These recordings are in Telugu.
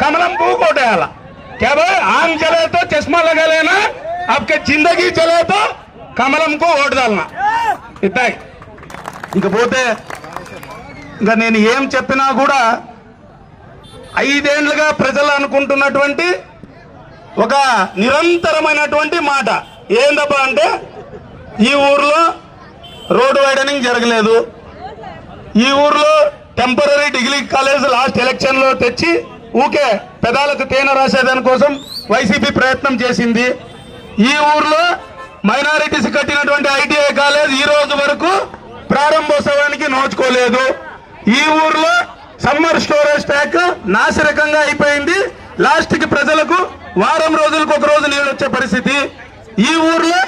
कमलम पू कोटेयाला क्या भाई आम चले तो चश्मा लगा लेना आपके जिंदगी चले तो कमलम को वोट डालना इतना ఇంకపోతే ఇంకా నేను ఏం చెప్పినా కూడా 5 ఏళ్లుగా ప్రజలు అనుకుంటున్నటువంటి ఒక నిరంతరమైనటువంటి మాట ఏందబ్బా అంటే ఈ ఊర్లో రోడ్ వైడనింగ్ జరగలేదు, ఈ ఊర్లో temporary degree college last election లో తెచ్చి ఊకే పెదాలకు తేనె రాసేదాని కోసం వైసీపీ ప్రయత్నం చేసింది, ఈ ఊర్లో మైనారిటీస్ కట్టినటువంటి ఐటీఐ కాలేజ్ ఈ రోజు వరకు ప్రారంభోత్సవానికి నోచుకోలేదు, ఈ ఊర్లో సమ్మర్ స్టోరేజ్ ట్యాంక్ నాశరకంగా అయిపోయింది, లాస్ట్ కి ప్రజలకు వారం రోజులకు ఒక రోజు నీళ్ళు వచ్చే పరిస్థితి, ఈ ఊర్లో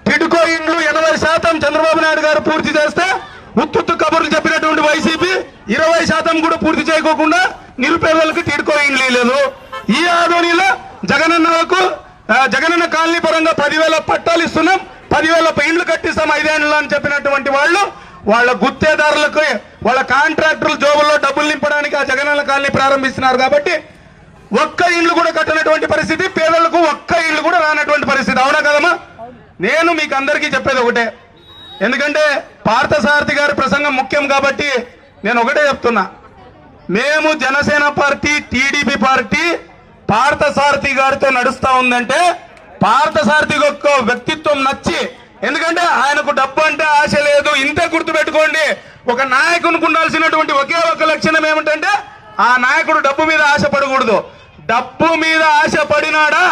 టిడ్కో ఇండ్లు 80% చంద్రబాబు నాయుడు గారు పూర్తి చేస్తే ఉత్తుత్తు కబుర్లు చెప్పినటువంటి వైసీపీ 20% కూడా పూర్తి చేయకోకుండా నిరుపేదలకు టిడ్కో ఇండ్లు లేదు, ఈ ఆదోనిలో జగనన్న కాలనీ పరంగా 10,000 పట్టాలు ఇస్తున్నాం, 10,000 ఇండ్లు కట్టిస్తాం 5 ఏళ్ళు అని చెప్పినటువంటి వాళ్ళు వాళ్ళ గుత్తేదారులకు వాళ్ళ కాంట్రాక్టర్ల జోబుల్లో డబ్బులు నింపడానికి ఆ జగనన్న కాలనీ ప్రారంభిస్తున్నారు కాబట్టి ఒక్క ఇండ్లు కూడా కట్టనటువంటి పరిస్థితి, పేదలకు ఒక్క ఇండ్లు కూడా రానటువంటి పరిస్థితి. అవునా కదమ్మా? నేను మీకు అందరికీ చెప్పేది ఒకటే, ఎందుకంటే పార్థసారథి గారి ప్రసంగం ముఖ్యం కాబట్టి నేను ఒకటే చెప్తున్నా, మేము Janasena party TDP party Parthasarathy గారితో నడుస్తా ఉందంటే పార్థసారథి యొక్క వ్యక్తిత్వం నచ్చి, ఎందుకంటే ఆయనకు డబ్బు అంటే ఆశ లేదు, ఇంతే గుర్తుపెట్టుకోండి. ఒక నాయకునికి ఉండాల్సినటువంటి ఒకే ఒక లక్షణం ఏమిటంటే ఆ నాయకుడు డబ్బు మీద ఆశపడకూడదు. డబ్బు మీద ఆశపడినాడా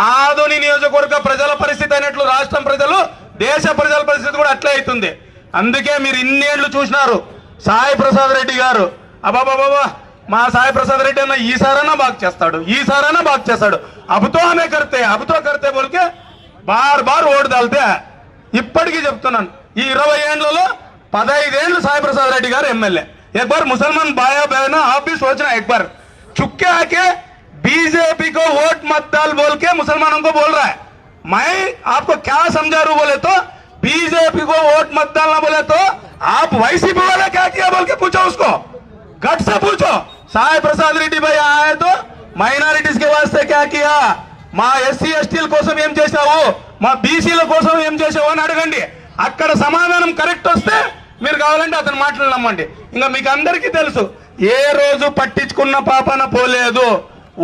ఆదోని నియోజకవర్గ ప్రజల పరిస్థితి అయినట్లు రాష్ట్రం ప్రజలు దేశ ప్రజల పరిస్థితి కూడా అట్లే అవుతుంది. అందుకే మీరు ఇన్నేళ్లు చూసినారు సాయి ప్రసాద్ రెడ్డి గారు, అబాబాబా మా సాయి ప్రసాద్ రెడ్డి అన్న ఈసారైనా బాగా చేస్తాడు, అబుతో కర్తే బోల్కే బార్ ఓటు దాల్తే. ఇప్పటికీ చెప్తున్నాను, ఈ 20 ఏళ్లలో 15 ఏళ్లు సాయి ప్రసాద్ రెడ్డి గారు ఎమ్మెల్యే. एक बार मुसलमान भाई बहना आप भी सोचना, एक बार चुपके आके बीजेपी को वोट मत डाल बोल के मुसलमानों को बोल रहा है. मैं आपको क्या समझा रू बोले तो बीजेपी को वोट मत डालना बोले तो आप वाईसीपी वाले क्या किया बोल के पूछो, उसको गट से पूछो. साई प्रसाद रेड्डी भाई आए तो మైనారిటీస్ के वास्ते क्या किया, మా ఎస్సీ ఎస్టీల కోసం ఏం చేశావు, మా బీసీల కోసం ఏం చేశావు అని అడగండి. అక్కడ సమాధానం కరెక్ట్ వస్తే మీరు కావాలంటే అతని మాటలు నమ్మండి. ఇంకా మీకు అందరికీ తెలుసు ఏ రోజు పట్టించుకున్న పాపన పోలేదు.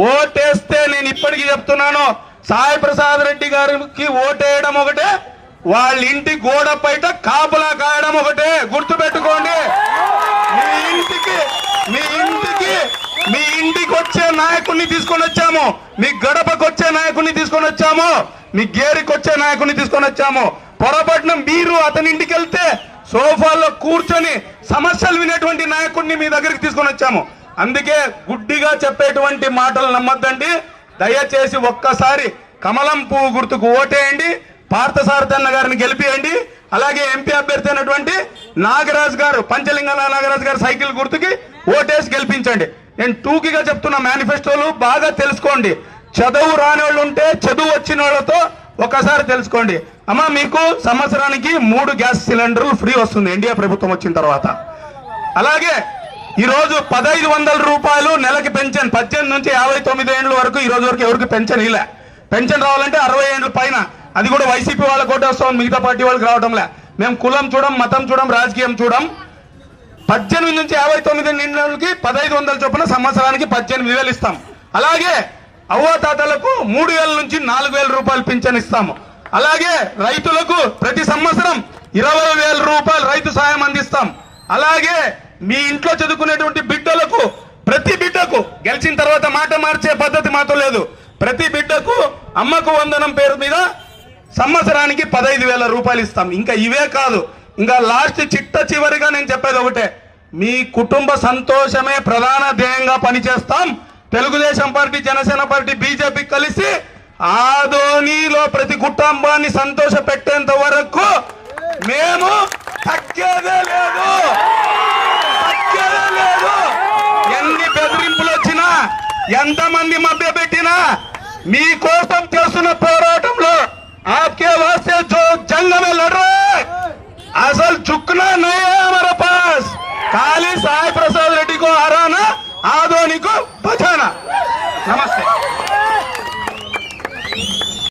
ఓటేస్తే నేను ఇప్పటికీ చెప్తున్నాను, సాయి ప్రసాద్ రెడ్డి గారికి ఓటేయడం ఒకటే, వాళ్ళ ఇంటి గోడ పైట కాపులా కాయడం ఒకటే. గుర్తు పెట్టుకోండి. మీ ఇంటికి వచ్చే నాయకుడిని తీసుకొని వచ్చాము, మీ గడపకు వచ్చే నాయకుడిని తీసుకొని వచ్చాము, మీ గేరికి వచ్చే నాయకుడిని తీసుకొని వచ్చాము. పొరపాటున మీరు అతని ఇంటికి వెళ్తే సోఫాల్లో కూర్చొని సమస్యలు వినేటువంటి నాయకుడిని మీ దగ్గరికి తీసుకొని వచ్చాము. అందుకే గుడ్డిగా చెప్పేటువంటి మాటలు నమ్మొద్దండి. దయచేసి ఒక్కసారి కమలం పువ్వు గుర్తుకు ఓటేయండి, పార్థసారథి అన్న గారిని గెలిపియండి. అలాగే ఎంపీ అభ్యర్థి అయినటువంటి నాగరాజు గారు, పంచలింగాల నాగరాజు గారు సైకిల్ గుర్తుకి ఓటేసి గెలిపించండి. నేను టూకీగా చెప్తున్న మేనిఫెస్టోలు బాగా తెలుసుకోండి. చదువు రాని వాళ్ళు ఉంటే చదువు వచ్చిన వాళ్ళతో ఒకసారి తెలుసుకోండి. అమ్మా మీకు సంవత్సరానికి 3 గ్యాస్ సిలిండర్లు ఫ్రీ వస్తుంది ఎన్డీఏ ప్రభుత్వం వచ్చిన తర్వాత. అలాగే ఈ రోజు 1,500 రూపాయలు నెలకి పెన్షన్ 18 నుంచి 59 ఏళ్ల వరకు ఈ రోజు వరకు ఎవరికి పెన్షన్ ఇలా. పెన్షన్ రావాలంటే 60 ఏళ్ల పైన, అది కూడా వైసీపీ వాళ్ళ కోట వస్తాం, మిగతా పార్టీ వాళ్ళకి రావడంలే. మేము కులం చూడం, మతం చూడం, రాజకీయం చూడం. 18 నుంచి 59 ఏళ్ళకి 1,500 చొప్పున సంవత్సరానికి 18,000 ఇస్తాం. అలాగే అవ్వాతాతలకు 3,000 నుంచి 4,000 రూపాయలు పింఛన్ ఇస్తాము. అలాగే రైతులకు ప్రతి సంవత్సరం 20,000 రూపాయలు రైతు సాయం అందిస్తాం. అలాగే మీ ఇంట్లో చదువుకునేటువంటి బిడ్డలకు ప్రతి బిడ్డకు గెలిచిన తర్వాత మాట మార్చే పద్ధతి మాతో లేదు. ప్రతి బిడ్డకు అమ్మకు వందనం పేరు మీద సంవత్సరానికి 15,000 రూపాయలు ఇస్తాం. ఇంకా ఇవే కాదు, ఇంకా లాస్ట్ చిట్ట చివరిగా నేను చెప్పేది ఒకటే, మీ కుటుంబ సంతోషమే ప్రధాన ధ్యేయంగా పనిచేస్తాం. Telugu Desam party, Janasena party, BJP కలిసి ఆదోనిలో ప్రతి కుటుంబాన్ని సంతోష పెట్టేంత వరకు మేము తగ్గేదే లేదు. ఎన్ని బెదిరింపులు వచ్చినా, ఎంతమంది మభ్య పెట్టినా మీకోసం చేస్తున్న పోరాటంలో आपके वास्ते जो जंग में लड़ रहे असल झुकना नहीं है हमारे पास. खाली साई प्रसाद रेड्डी को